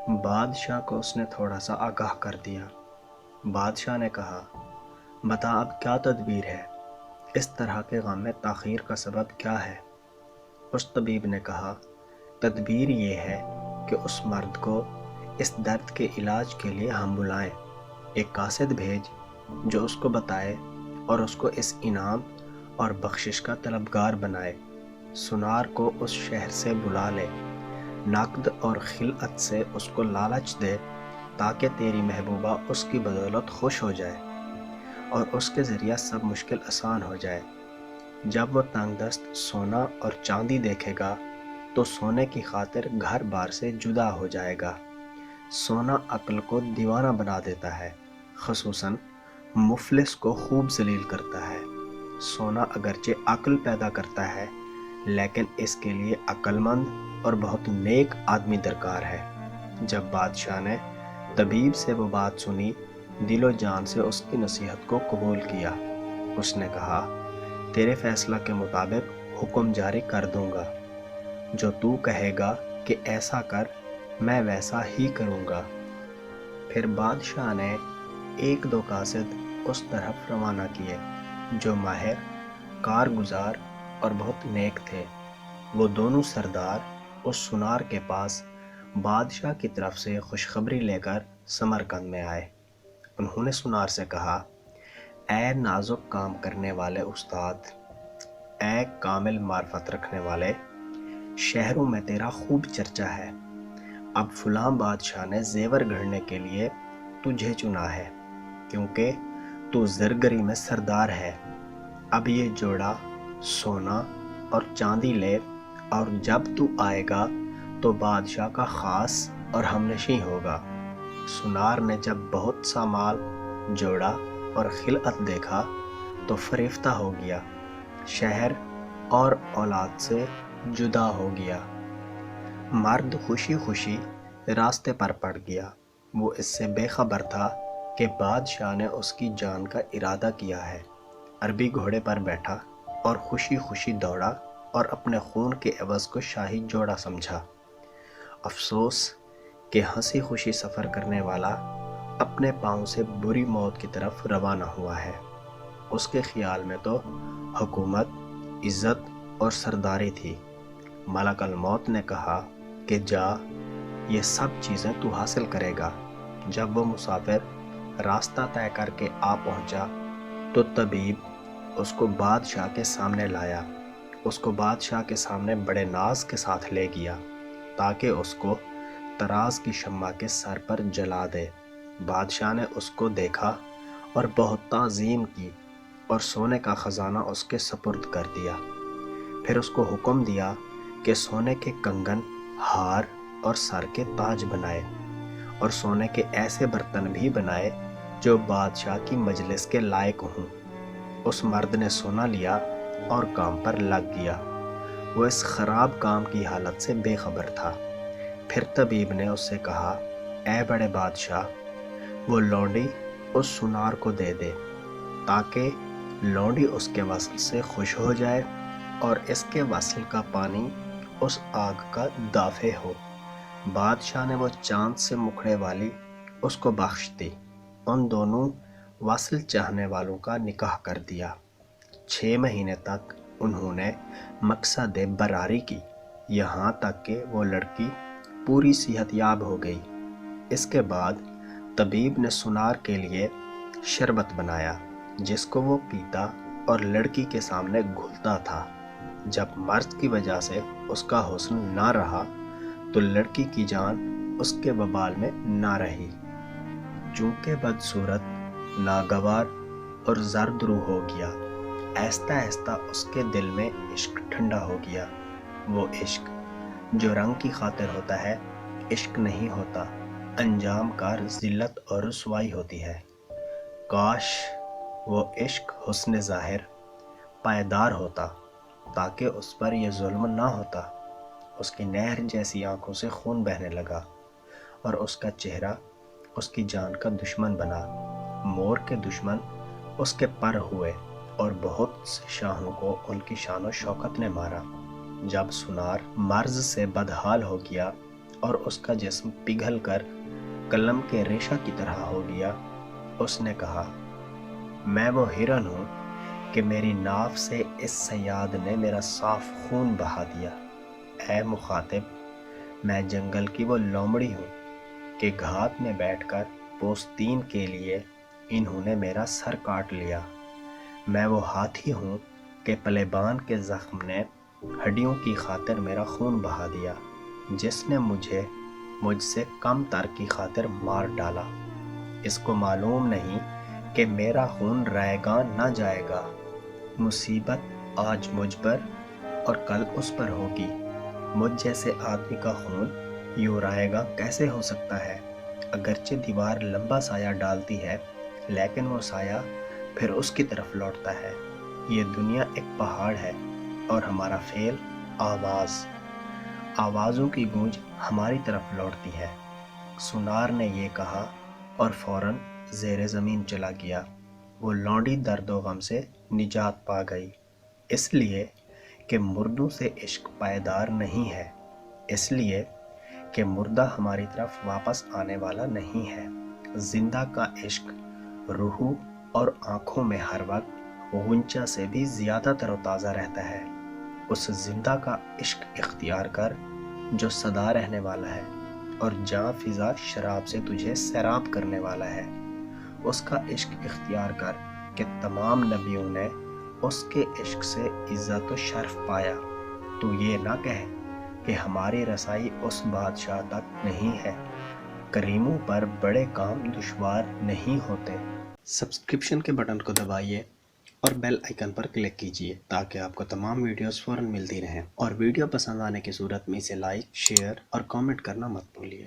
بادشاہ کو اس نے تھوڑا سا آگاہ کر دیا۔ بادشاہ نے کہا، بتا اب کیا تدبیر ہے؟ اس طرح کے غم میں تاخیر کا سبب کیا ہے؟ اس طبیب نے کہا، تدبیر یہ ہے کہ اس مرد کو اس درد کے علاج کے لیے ہم بلائیں، ایک قاصد بھیج جو اس کو بتائے اور اس کو اس انعام اور بخشش کا طلبگار بنائے۔ سنار کو اس شہر سے بلا لے، نقد اور خلعت سے اس کو لالچ دے تاکہ تیری محبوبہ اس کی بدولت خوش ہو جائے اور اس کے ذریعہ سب مشکل آسان ہو جائے۔ جب وہ تنگ دست سونا اور چاندی دیکھے گا تو سونے کی خاطر گھر بار سے جدا ہو جائے گا۔ سونا عقل کو دیوانہ بنا دیتا ہے، خصوصاً مفلس کو خوب ذلیل کرتا ہے۔ سونا اگرچہ عقل پیدا کرتا ہے لیکن اس کے لیے عقل مند اور بہت نیک آدمی درکار ہے۔ جب بادشاہ نے طبیب سے وہ بات سنی، دل و جان سے اس کی نصیحت کو قبول کیا۔ اس نے کہا، تیرے فیصلہ کے مطابق حکم جاری کر دوں گا، جو تو کہے گا کہ ایسا کر میں ویسا ہی کروں گا۔ پھر بادشاہ نے ایک دو قاصد اس طرف روانہ کیے جو ماہر کارگزار اور بہت نیک تھے۔ وہ دونوں سردار اس سنار کے پاس بادشاہ کی طرف سے خوشخبری لے کر سمرقند میں آئے۔ انہوں نے سنار سے کہا، اے نازک کام کرنے والے استاد، اے کامل معرفت رکھنے والے، شہروں میں تیرا خوب چرچا ہے۔ اب فلاں بادشاہ نے زیور گھڑنے کے لیے تجھے چنا ہے کیونکہ تو زرگری میں سردار ہے۔ اب یہ جوڑا سونا اور چاندی لے اور جب تو آئے گا تو بادشاہ کا خاص اور ہمنشیں ہوگا۔ سنار نے جب بہت سا مال جوڑا اور خلعت دیکھا تو فریفتہ ہو گیا، شہر اور اولاد سے جدا ہو گیا۔ مرد خوشی خوشی راستے پر پڑ گیا۔ وہ اس سے بے خبر تھا کہ بادشاہ نے اس کی جان کا ارادہ کیا ہے۔ عربی گھوڑے پر بیٹھا اور خوشی خوشی دوڑا اور اپنے خون کے عوض کو شاہی جوڑا سمجھا۔ افسوس کہ ہنسی خوشی سفر کرنے والا اپنے پاؤں سے بری موت کی طرف روانہ ہوا ہے۔ اس کے خیال میں تو حکومت، عزت اور سرداری تھی۔ ملک الموت نے کہا کہ جا، یہ سب چیزیں تو حاصل کرے گا۔ جب وہ مسافر راستہ طے کر کے آ پہنچا تو طبیب اس کو بادشاہ کے سامنے لایا۔ اس کو بادشاہ کے سامنے بڑے ناز کے ساتھ لے گیا تاکہ اس کو طراز کی شمع کے سر پر جلا دے۔ بادشاہ نے اس کو دیکھا اور بہت تعظیم کی اور سونے کا خزانہ اس کے سپرد کر دیا۔ پھر اس کو حکم دیا کہ سونے کے کنگن، ہار اور سر کے تاج بنائے اور سونے کے ایسے برتن بھی بنائے جو بادشاہ کی مجلس کے لائق ہوں۔ اس مرد نے سونا لیا اور کام پر لگ گیا۔ وہ اس خراب کام کی حالت سے بے خبر تھا۔ پھر طبیب نے اس سے کہا، اے بڑے بادشاہ، وہ لونڈی اس سنار کو دے دے تاکہ لونڈی اس کے وصل سے خوش ہو جائے اور اس کے وصل کا پانی اس آگ کا دافع ہو۔ بادشاہ نے وہ چاند سے مکھڑے والی اس کو بخش دی۔ ان دونوں وصل چاہنے والوں کا نکاح کر دیا۔ 6 مہینے تک انہوں نے مقصد براری کی، یہاں تک کہ وہ لڑکی پوری صحت یاب ہو گئی۔ اس کے بعد طبیب نے سنار کے لیے شربت بنایا جس کو وہ پیتا اور لڑکی کے سامنے گھلتا تھا۔ جب مرض کی وجہ سے اس کا حسن نہ رہا تو لڑکی کی جان اس کے وبال میں نہ رہی۔ چونکہ بدصورت، ناگوار اور زرد روح ہو گیا، آہستہ آہستہ اس کے دل میں عشق ٹھنڈا ہو گیا۔ وہ عشق جو رنگ کی خاطر ہوتا ہے، عشق نہیں ہوتا، انجام کار ذلت اور رسوائی ہوتی ہے۔ کاش وہ عشق حسن ظاہر پائیدار ہوتا تاکہ اس پر یہ ظلم نہ ہوتا۔ اس کی نہر جیسی آنکھوں سے خون بہنے لگا اور اس کا چہرہ اس کی جان کا دشمن بنا۔ مور کے دشمن اس کے پر ہوئے اور بہت سے شاہوں کو ان کی شان و شوکت نے مارا۔ جب سنار مرض سے بدحال ہو گیا اور اس کا جسم پگھل کر قلم کے ریشہ کی طرح ہو گیا، اس نے کہا، میں وہ ہرن ہوں کہ میری ناف سے اس صیاد نے میرا صاف خون بہا دیا۔ اے مخاطب، میں جنگل کی وہ لومڑی ہوں کہ گھات میں بیٹھ کر پوستین کے لیے انہوں نے میرا سر کاٹ لیا۔ میں وہ ہاتھی ہوں کہ پلیبان کے زخم نے ہڈیوں کی خاطر میرا خون بہا دیا، جس نے مجھ سے کم تر کی خاطر مار ڈالا۔ اس کو معلوم نہیں کہ میرا خون رائے گاں نہ جائے گا۔ مصیبت آج مجھ پر اور کل اس پر ہوگی۔ مجھ جیسے آدمی کا خون یوں رائے گاں کیسے ہو سکتا ہے؟ اگرچہ دیوار لمبا سایہ ڈالتی ہے، لیکن وہ سایہ پھر اس کی طرف لوٹتا ہے۔ یہ دنیا ایک پہاڑ ہے اور ہمارا فعل آواز۔ آوازوں کی گونج ہماری طرف لوٹتی ہے۔ سونار نے یہ کہا اور فوراً زیر زمین چلا گیا۔ وہ لونڈی درد و غم سے نجات پا گئی، اس لیے کہ مردوں سے عشق پائیدار نہیں ہے، اس لیے کہ مردہ ہماری طرف واپس آنے والا نہیں ہے۔ زندہ کا عشق روح اور آنکھوں میں ہر وقت غنچہ سے بھی زیادہ تر و تازہ رہتا ہے۔ اس زندہ کا عشق اختیار کر جو سدا رہنے والا ہے اور جاں فضا شراب سے تجھے سیراب کرنے والا ہے۔ اس کا عشق اختیار کر کہ تمام نبیوں نے اس کے عشق سے عزت و شرف پایا۔ تو یہ نہ کہے کہ ہماری رسائی اس بادشاہ تک نہیں ہے۔ کریموں پر بڑے کام دشوار نہیں ہوتے۔ سبسکرپشن کے بٹن کو دبائیے اور بیل آئیکن پر کلک کیجیے تاکہ آپ کو تمام ویڈیوز فوراً ملتی رہیں، اور ویڈیو پسند آنے کی صورت میں اسے لائک، شیئر اور کامنٹ کرنا مت بھولیے۔